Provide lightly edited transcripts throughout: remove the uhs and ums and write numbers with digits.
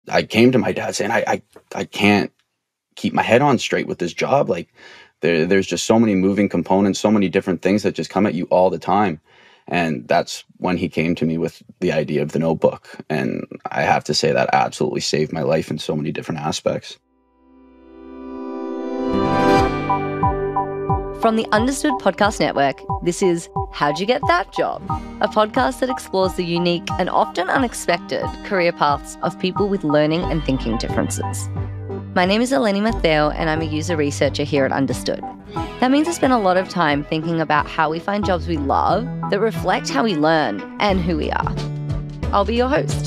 I came to my dad saying, I can't keep my head on straight with this job. Like there's just so many moving components, so many different things that just come at you all the time. And that's when he came to me with the idea of the notebook. And I have to say that absolutely saved my life in so many different aspects. From the Understood Podcast Network, this is How'd You Get That Job? A podcast that explores the unique and often unexpected career paths of people with learning and thinking differences. My name is Eleni Matteo, and I'm a user researcher here at Understood. That means I spend a lot of time thinking about how we find jobs we love that reflect how we learn and who we are. I'll be your host.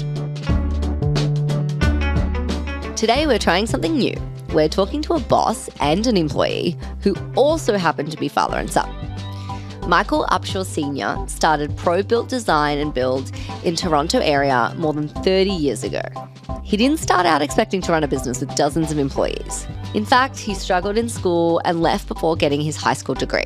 Today we're trying something new. We're talking to a boss and an employee who also happen to be father and son. Michael Upshall Senior started Probuilt Design and Build in Toronto area more than 30 years ago. He didn't start out expecting to run a business with dozens of employees. In fact, he struggled in school and left before getting his high school degree.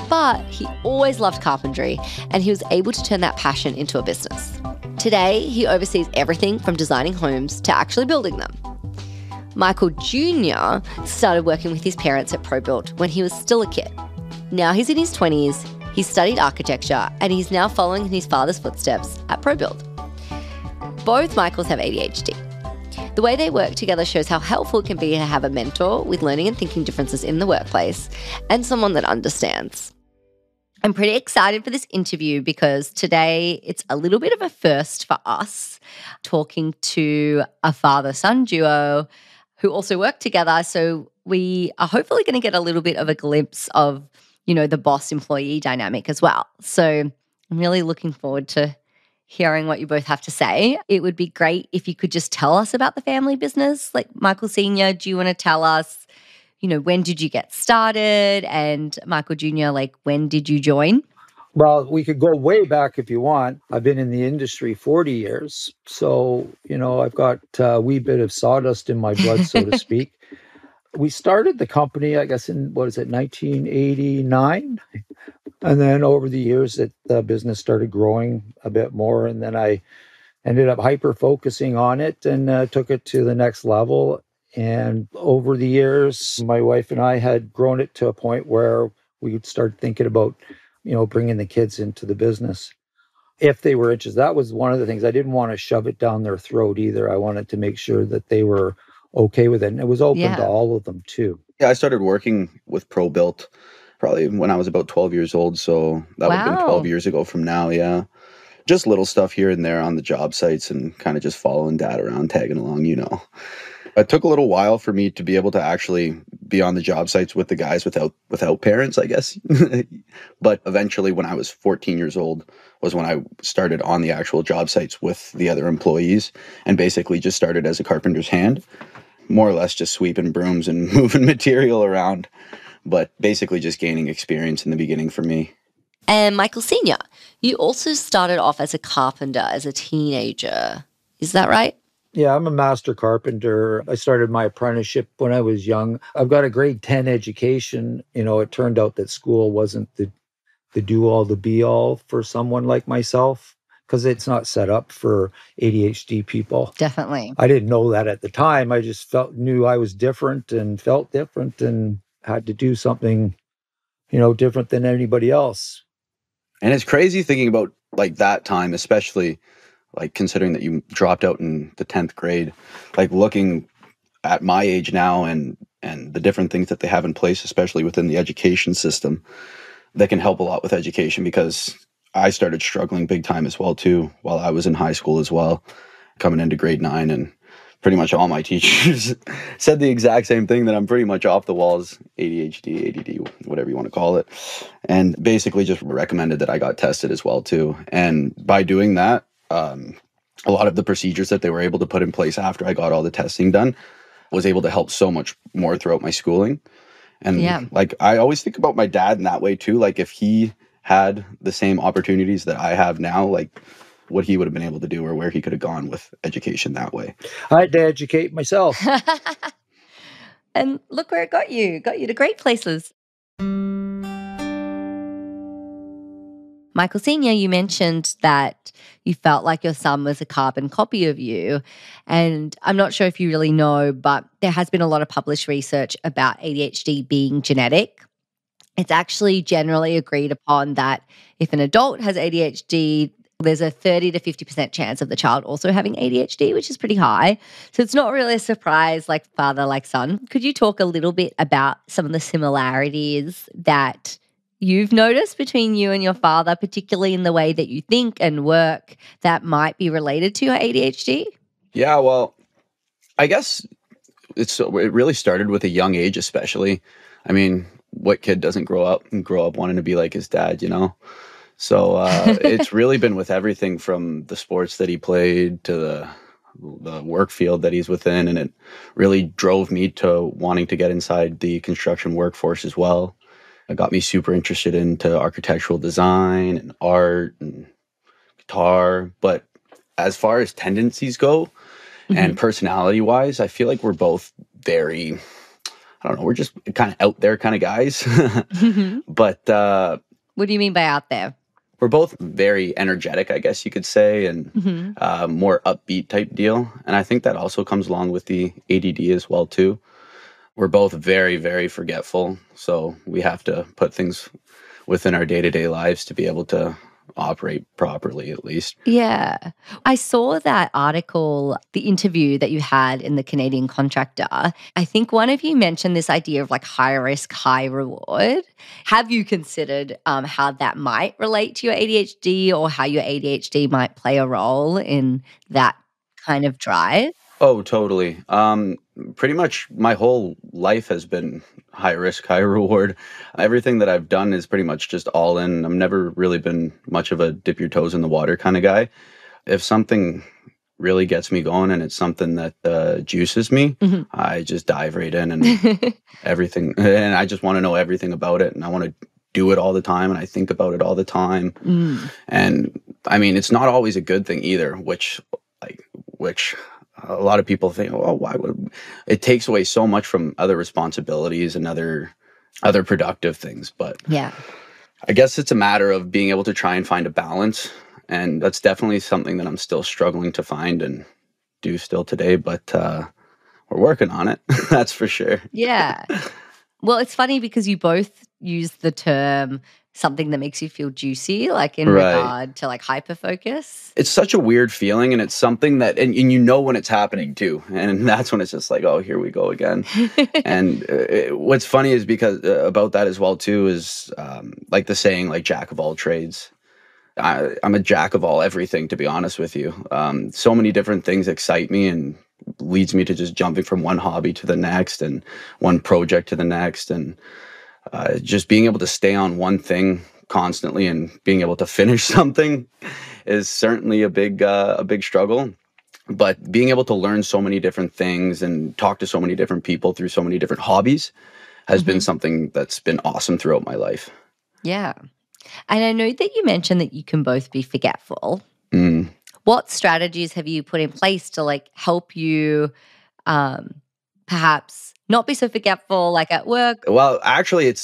But he always loved carpentry, and he was able to turn that passion into a business. Today, he oversees everything from designing homes to actually building them. Michael Junior started working with his parents at Probuilt when he was still a kid. Now he's in his 20s, he's studied architecture, and he's now following in his father's footsteps at Probuilt. Both Michaels have ADHD. The way they work together shows how helpful it can be to have a mentor with learning and thinking differences in the workplace and someone that understands. I'm pretty excited for this interview because today it's a little bit of a first for us, talking to a father-son duo who also work together. So we are hopefully going to get a little bit of a glimpse of, the boss-employee dynamic as well. So I'm really looking forward to hearing what you both have to say. It would be great if you could just tell us about the family business. Like Michael Senior, do you want to tell us, when did you get started? And Michael Junior, when did you join? Well, we could go way back if you want. I've been in the industry 40 years. So, I've got a wee bit of sawdust in my blood, so to speak. We started the company, I guess, in, 1989? And then over the years, the business started growing a bit more. And then I ended up hyper-focusing on it and took it to the next level. And over the years, my wife and I had grown it to a point where we would start thinking about, bringing the kids into the business if they were interested. That was one of the things. I didn't want to shove it down their throat either. I wanted to make sure that they were okay with it. And it was open to all of them too. Yeah, I started working with Probuilt probably when I was about 12 years old. So that would have been 12 years ago from now, yeah. Just little stuff here and there on the job sites and kind of just following dad around, tagging along, It took a little while for me to be able to actually be on the job sites with the guys without parents, I guess. But eventually when I was 14 years old was when I started on the actual job sites with the other employees and basically just started as a carpenter's hand, more or less just sweeping brooms and moving material around, but basically just gaining experience in the beginning for me. And Michael Senior, you also started off as a carpenter as a teenager. Is that right? Yeah, I'm a master carpenter. I started my apprenticeship when I was young. I've got a grade 10 education. It turned out that school wasn't the do-all, the be-all for someone like myself because it's not set up for ADHD people. Definitely. I didn't know that at the time. I just knew I was different and felt different and had to do something, different than anybody else. And it's crazy thinking about that time, especially considering that you dropped out in the 10th grade, looking at my age now and the different things that they have in place, especially within the education system, that can help a lot with education because I started struggling big time as well too while I was in high school as well, coming into grade 9, and pretty much all my teachers said the exact same thing, that I'm pretty much off the walls, ADHD, ADD, whatever you want to call it, and basically just recommended that I got tested as well too. And by doing that, a lot of the procedures that they were able to put in place after I got all the testing done was able to help so much more throughout my schooling. And I always think about my dad in that way too. If he had the same opportunities that I have now, what he would have been able to do or where he could have gone with education that way. I had to educate myself. And look where it got you to great places. Michael Senior, you mentioned that you felt like your son was a carbon copy of you. And I'm not sure if you really know, but there has been a lot of published research about ADHD being genetic. It's actually generally agreed upon that if an adult has ADHD, there's a 30 to 50% chance of the child also having ADHD, which is pretty high. So it's not really a surprise, like father, like son. Could you talk a little bit about some of the similarities that you've noticed between you and your father, particularly in the way that you think and work, that might be related to your ADHD? Yeah, well, I guess it really started with a young age, especially. I mean, what kid doesn't grow up wanting to be like his dad, you know? So it's really been with everything from the sports that he played to the work field that he's within, and it really drove me to wanting to get inside the construction workforce as well. It got me super interested into architectural design and art and guitar. But as far as tendencies go and personality wise, I feel like we're both very, I don't know, we're just kind of out there kind of guys. But What do you mean by out there? we're both very energetic, I guess you could say, and more upbeat type deal. And I think that also comes along with the ADD as well too. We're both very, very forgetful, so we have to put things within our day-to-day lives to be able to operate properly, at least. Yeah. I saw that article, the interview that you had in the Canadian Contractor. I think one of you mentioned this idea of like high risk, high reward. Have you considered how that might relate to your ADHD or how your ADHD might play a role in that kind of drive? Oh, totally. Pretty much my whole life has been high risk, high reward. Everything that I've done is pretty much just all in. I've never really been much of a dip your toes in the water kind of guy. If something really gets me going and it's something that juices me, I just dive right in and everything. And I just want to know everything about it. And I want to do it all the time. And I think about it all the time. And I mean, it's not always a good thing either, which a lot of people think, oh, why would it takes away so much from other responsibilities and other productive things. But Yeah. I guess it's a matter of being able to try and find a balance. And that's definitely something that I'm still struggling to find and do still today. But we're working on it. That's for sure. Yeah. Well, it's funny because you both use the term something that makes you feel juicy, like in Right. regard to like hyper focus. It's such a weird feeling, and it's something that, and you know when it's happening too, and that's when it's just like, oh, here we go again. And what's funny is because about that as well too is like the saying, like jack of all trades. I'm a jack of all everything, to be honest with you. So many different things excite me and leads me to just jumping from one hobby to the next and one project to the next, and just being able to stay on one thing constantly and being able to finish something is certainly a big struggle. But being able to learn so many different things and talk to so many different people through so many different hobbies has been something that's been awesome throughout my life. Yeah. And I know that you mentioned that you can both be forgetful. Mm. What strategies have you put in place to like help you perhaps not be so forgetful like at work? Well, actually,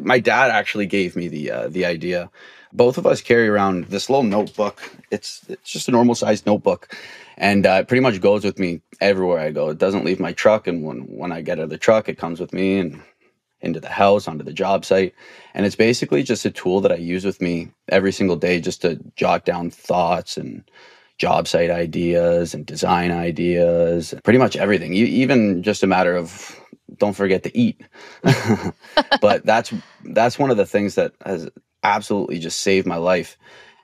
my dad actually gave me the idea. Both of us carry around this little notebook. It's just a normal sized notebook, and it pretty much goes with me everywhere I go. It doesn't leave my truck, and when I get out of the truck, it comes with me and into the house, onto the job site. And it's basically just a tool that I use with me every single day just to jot down thoughts and job site ideas and design ideas, pretty much everything. Even just a matter of don't forget to eat. But that's one of the things that has absolutely just saved my life.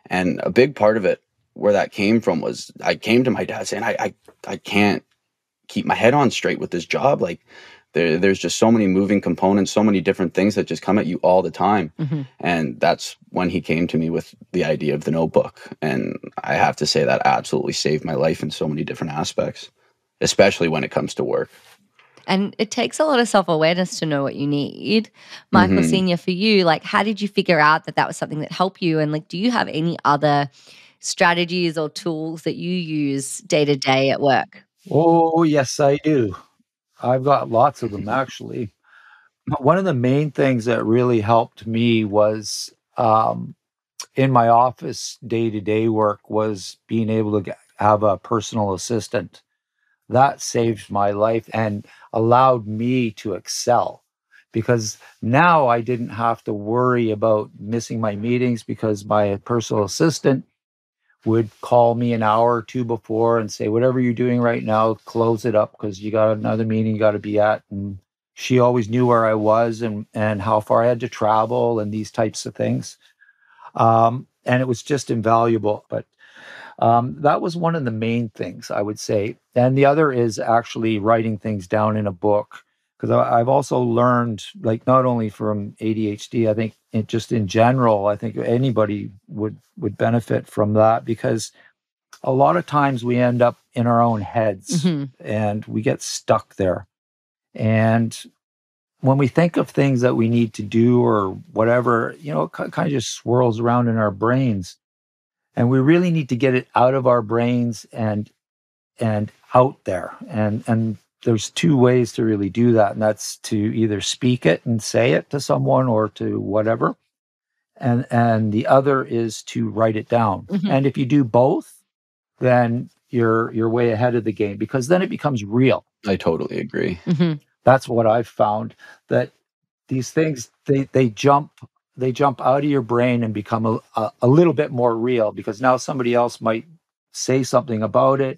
And a big part of it, where that came from, was I came to my dad saying, I can't keep my head on straight with this job. Like there's just so many moving components, so many different things that just come at you all the time. And that's when he came to me with the idea of the notebook. And I have to say that absolutely saved my life in so many different aspects, especially when it comes to work. And it takes a lot of self-awareness to know what you need. Michael Senior, for you, like how did you figure out that that was something that helped you? And like, do you have any other strategies or tools that you use day to day at work? Oh, yes, I do. I've got lots of them actually. But one of the main things that really helped me was in my office day-to-day work was being able to have a personal assistant. That saved my life and allowed me to excel, because now I didn't have to worry about missing my meetings, because my personal assistant would call me an hour or two before and say, whatever you're doing right now, close it up because you got another meeting you got to be at. And she always knew where I was and how far I had to travel and these types of things. And it was just invaluable. But that was one of the main things, I would say. And the other is actually writing things down in a book. Because I've also learned, like, not only from ADHD, I think just in general, I think anybody would benefit from that, because a lot of times we end up in our own heads and we get stuck there. And when we think of things that we need to do or whatever, you know, it kind of just swirls around in our brains. And we really need to get it out of our brains and out there. And there's two ways to really do that. And that's to either speak it and say it to someone or to whatever. And the other is to write it down. And if you do both, then you're way ahead of the game, because then it becomes real. I totally agree. That's what I've found, that these things, they jump out of your brain and become a little bit more real, because now somebody else might say something about it.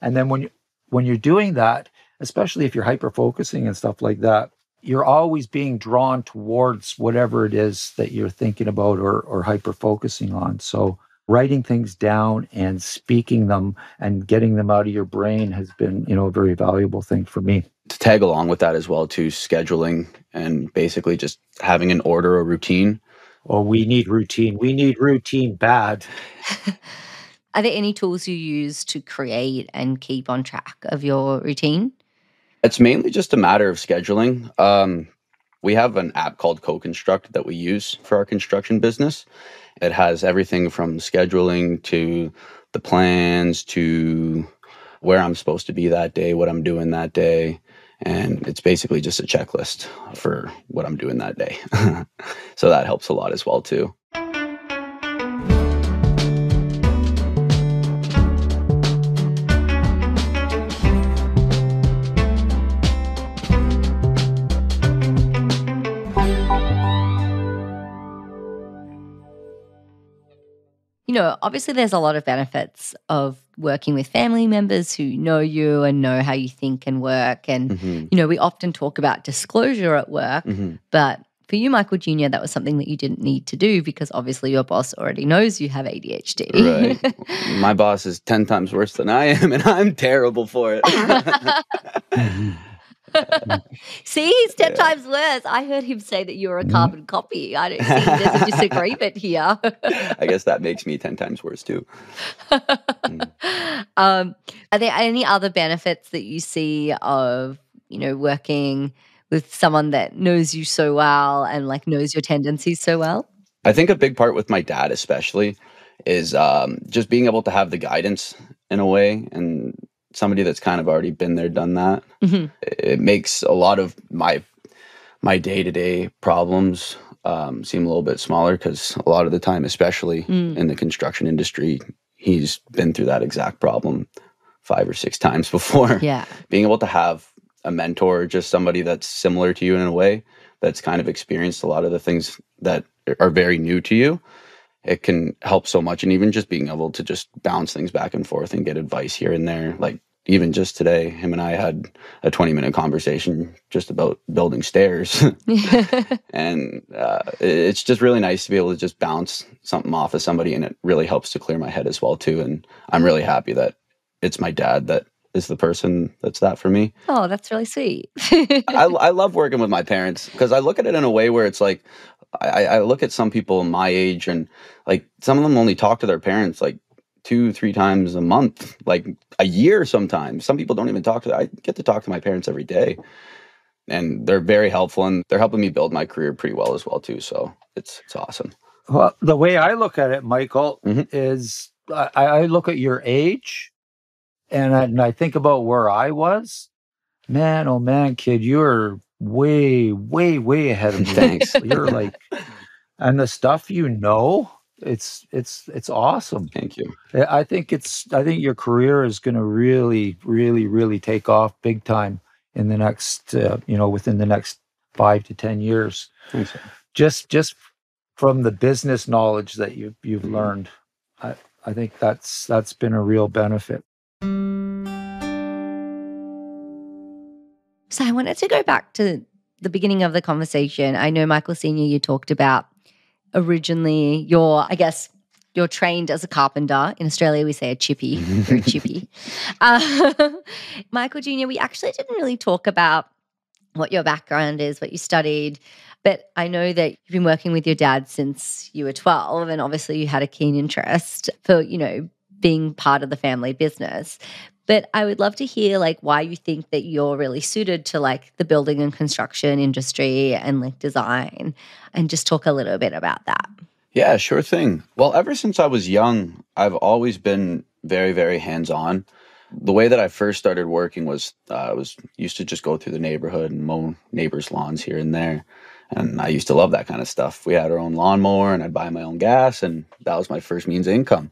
And then when you're doing that, especially if you're hyper focusing and stuff like that, you're always being drawn towards whatever it is that you're thinking about or hyper focusing on. So writing things down and speaking them and getting them out of your brain has been, you know, a very valuable thing for me. To tag along with that as well, too, scheduling and basically just having an order or routine. Well, we need routine. We need routine bad. Are there any tools you use to create and keep on track of your routine? It's mainly just a matter of scheduling. We have an app called Co-Construct that we use for our construction business. It has everything from scheduling to the plans to where I'm supposed to be that day, what I'm doing that day. And it's basically just a checklist for what I'm doing that day. So that helps a lot as well, too. You know, obviously there's a lot of benefits of working with family members who know you and know how you think and work. And, you know, we often talk about disclosure at work, but for you, Michael Jr., that was something that you didn't need to do because obviously your boss already knows you have ADHD. Right. My boss is 10 times worse than I am, and I'm terrible for it. See, he's 10 times worse. I heard him say that you're a carbon copy. I don't see there's a disagreement here. I guess that makes me 10 times worse too. Are there any other benefits that you see of, you know, working with someone that knows you so well and like knows your tendencies so well? I think a big part with my dad especially is just being able to have the guidance in a way, and somebody that's kind of already been there, done that. It makes a lot of my day-to-day problems seem a little bit smaller, because a lot of the time, especially in the construction industry, he's been through that exact problem 5 or 6 times before. Yeah. Being able to have a mentor, just somebody that's similar to you in a way, that's kind of experienced a lot of the things that are very new to you, it can help so much. And even just being able to just bounce things back and forth and get advice here and there. Like even just today, him and I had a 20-minute conversation just about building stairs. And it's just really nice to be able to just bounce something off of somebody, and it really helps to clear my head as well too. And I'm really happy that it's my dad that is the person that's that for me. Oh, that's really sweet. I love working with my parents, because I look at it in a way where it's like, I look at some people my age, and like some of them only talk to their parents like 2-3 times a month, like a year sometimes. Some people don't even talk to I get to talk to my parents every day, and they're very helpful, and they're helping me build my career pretty well as well too. So it's awesome. Well, the way I look at it, Michael, is I look at your age, and I think about where I was. Man, oh man, kid, you're way, way, way ahead of me. Thanks. You're like, and the stuff you know it's awesome. Thank you. I think your career is going to really, really, really take off big time in the next, within the next 5 to 10 years. Thanks. Just from the business knowledge that you've learned, I think that's been a real benefit. So I wanted to go back to the beginning of the conversation. I know, Michael Senior, you talked about originally you're trained as a carpenter. In Australia, we say a chippy. You're a chippy. Michael Junior, we actually didn't really talk about what your background is, what you studied. But I know that you've been working with your dad since you were 12, and obviously you had a keen interest for, being part of the family business. But I would love to hear why you think that you're really suited to the building and construction industry and design, and just talk a little bit about that. Yeah, sure thing. Well, ever since I was young, I've always been very, very hands-on. The way that I first started working was I used to just go through the neighborhood and mow neighbors' lawns here and there. And I used to love that kind of stuff. We had our own lawnmower, and I'd buy my own gas, and that was my first means of income.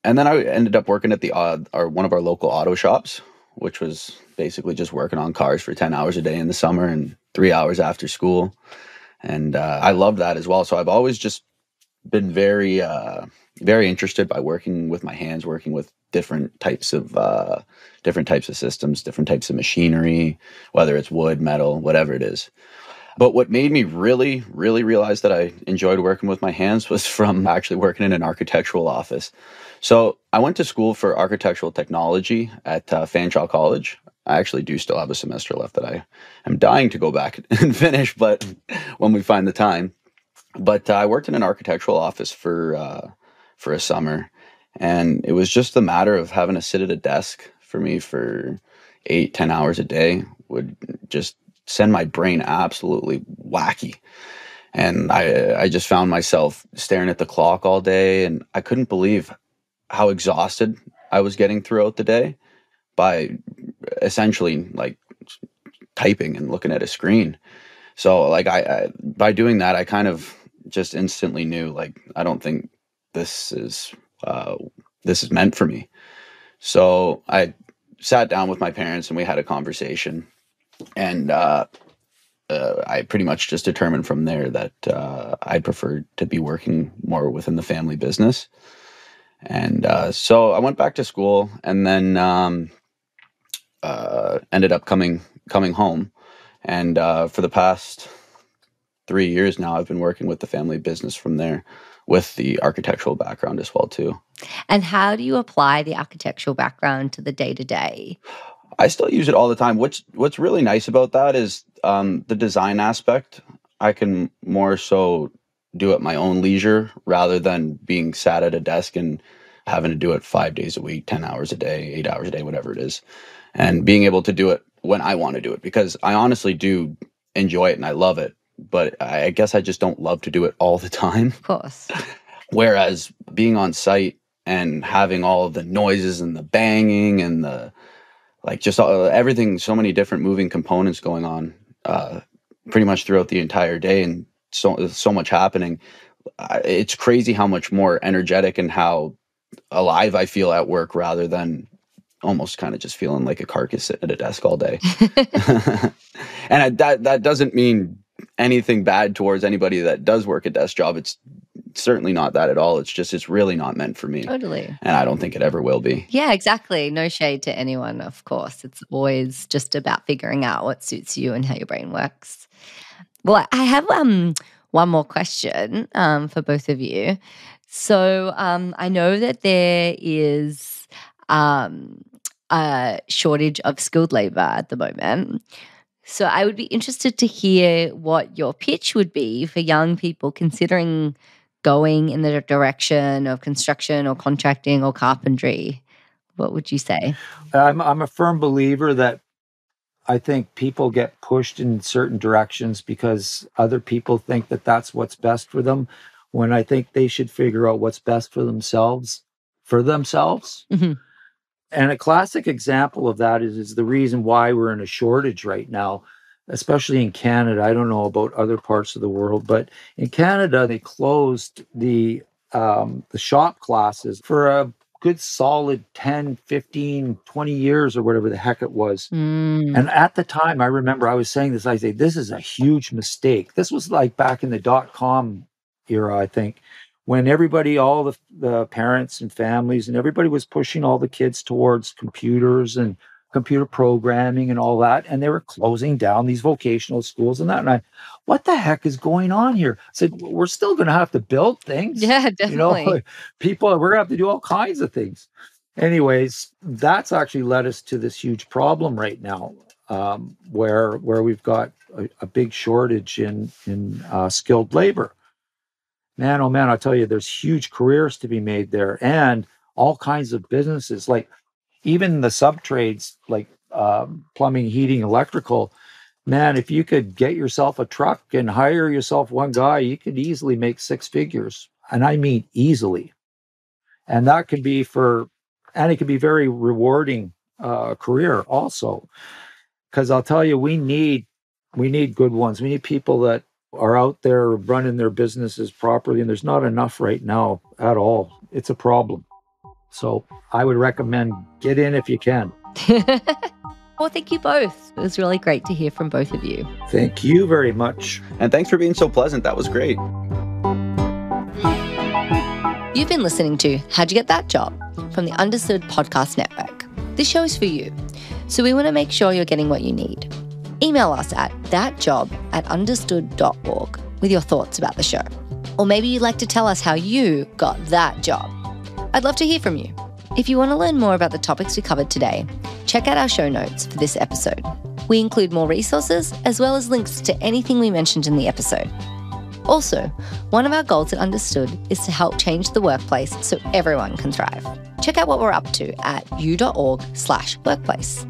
And then I ended up working at one of our local auto shops, which was basically just working on cars for 10 hours a day in the summer and 3 hours after school. And I loved that as well. So I've always just been very, very interested by working with my hands, working with different types of systems, different types of machinery, whether it's wood, metal, whatever it is. But what made me really, really realize that I enjoyed working with my hands was from actually working in an architectural office. So I went to school for architectural technology at Fanshawe College. I actually do still have a semester left that I am dying to go back and finish, but when we find the time. But I worked in an architectural office for a summer, and it was just a matter of having to sit at a desk for me for 8-10 hours a day would just send my brain absolutely wacky. And I just found myself staring at the clock all day, and I couldn't believe how exhausted I was getting throughout the day by essentially typing and looking at a screen. So I by doing that, I kind of just instantly knew I don't think this is meant for me. So I sat down with my parents and we had a conversation, and I pretty much just determined from there that I preferred to be working more within the family business. And so I went back to school, and then ended up coming home. And for the past 3 years now, I've been working with the family business from there, with the architectural background as well too. And how do you apply the architectural background to the day-to-day? I still use it all the time. What's really nice about that is the design aspect. I can more so do at my own leisure rather than being sat at a desk and having to do it 5 days a week, 10 hours a day, 8 hours a day, whatever it is. And being able to do it when I want to do it, because I honestly do enjoy it and I love it. But I guess I just don't love to do it all the time. Of course. Whereas being on site and having all of the noises and the banging and the just everything, so many different moving components going on pretty much throughout the entire day, and so much happening. It's crazy how much more energetic and how alive I feel at work, rather than almost kind of just feeling like a carcass sitting at a desk all day. And that doesn't mean anything bad towards anybody that does work a desk job. It's certainly not that at all. It's really not meant for me. Totally. And I don't think it ever will be. Yeah, exactly. No shade to anyone, of course. It's always just about figuring out what suits you and how your brain works. Well, I have one more question for both of you. So I know that there is a shortage of skilled labor at the moment. So I would be interested to hear what your pitch would be for young people considering going in the direction of construction or contracting or carpentry. What would you say? I'm a firm believer that I think people get pushed in certain directions because other people think that that's what's best for them, when I think they should figure out what's best for themselves. Mm-hmm. And a classic example of that is the reason why we're in a shortage right now. especially in Canada. I don't know about other parts of the world, but in Canada, they closed the shop classes for a good solid 10, 15, 20 years or whatever the heck it was. And at the time, I remember I was saying this, I say, this is a huge mistake. This was like back in the .com era, I think, when everybody, all the parents and families and everybody was pushing all the kids towards computers and computer programming and all that. And they were closing down these vocational schools and that. And what the heck is going on here? I said, we're still going to have to build things. Yeah, definitely. People, we're going to have to do all kinds of things. Anyways, that's actually led us to this huge problem right now, where we've got a big shortage in skilled labor. Man, oh man, I'll tell you, there's huge careers to be made there, and all kinds of businesses, like even the sub-trades, like plumbing, heating, electrical. Man, if you could get yourself a truck and hire yourself one guy, you could easily make 6 figures. And I mean easily. And that could be and it can be very rewarding career also. Because I'll tell you, we need good ones. We need people that are out there running their businesses properly, and there's not enough right now at all. It's a problem. So I would recommend get in if you can. Well, thank you both. It was really great to hear from both of you. Thank you very much. And thanks for being so pleasant. That was great. You've been listening to How'd You Get That Job from the Understood Podcast Network. This show is for you, so we want to make sure you're getting what you need. Email us at thatjob@understood.org with your thoughts about the show. Or maybe you'd like to tell us how you got that job. I'd love to hear from you. If you want to learn more about the topics we covered today, check out our show notes for this episode. We include more resources as well as links to anything we mentioned in the episode. Also, one of our goals at Understood is to help change the workplace so everyone can thrive. Check out what we're up to at u.org/workplace.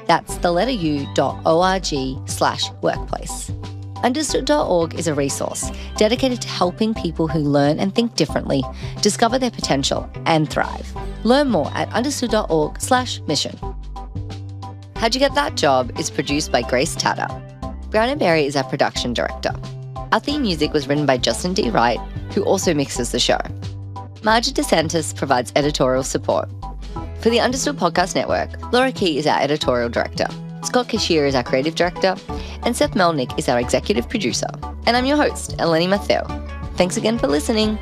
That's the letter u.org/workplace. Understood.org is a resource dedicated to helping people who learn and think differently discover their potential and thrive. Learn more at understood.org/mission. How'd You Get That Job is produced by Grace Tatter. Brown & Berry is our production director. Our theme music was written by Justin D. Wright, who also mixes the show. Margie DeSantis provides editorial support. For the Understood Podcast Network, Laura Key is our editorial director, Scott Cashier is our creative director, and Seth Melnick is our executive producer. And I'm your host, Eleni Matheu. Thanks again for listening.